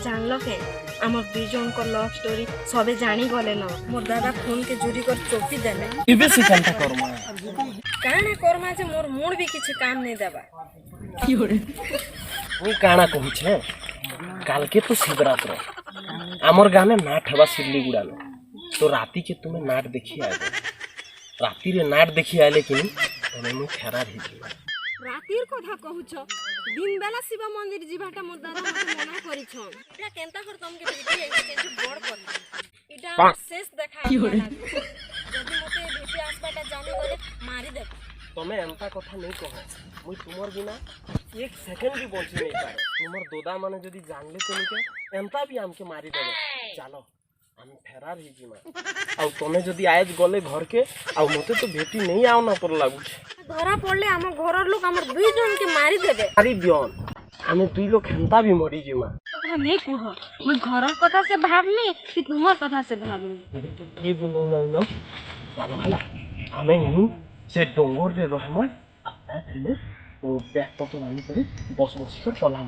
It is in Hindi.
जानल के आम दुई जन को लव स्टोरी सबे जानी गले न मोर दादा फोन के चोरी कर चोपी देले इबे से केनता करमा काना करमा जे मोर मूड भी किछ काम नहीं देबा मुई काना कहू छे काल के तो शिवरात्र आमर गाने नाट हवा सिल्ली गुड़ानो तो राती के तुम्हें नाट देखी आए राती रे नाट देखी आले कि तमे मु फेरार ही रातीर कथा कहूछ दिन बेला शिव मंदिर जीवाटा मोर दादा मते मना करिछ इटा केनता कर तुम के भेटी एक्सचेंज बड़ कथा इटा शेष देखा जदी मते भेटी आसबाटा जानी गले मारी दे तमे एंता कथा नहीं कहो मुई तुमर बिना एक सेकंड भी बंची नहीं पारे तुमर दोदा माने जदी जानले तो निके एंता भी हमके मारी देबे चलो हम फेरार ही जीमा आ तमे जदी आज गले घर के आ मते तो भेटी नहीं आव ना पर लागु धरा पड़ले हम घर लोग हमर दुई जन के मारी देबे अरे बियन हमें दुई लोग हेंता भी मरी जीमा हमें कह मैं घर कथा से भाबली कि तुमर कथा से भाबली की बोलो ना चलो हमें नहीं से डोंगर रे रहमा ओ बैक तो नहीं करे बस बस कर चला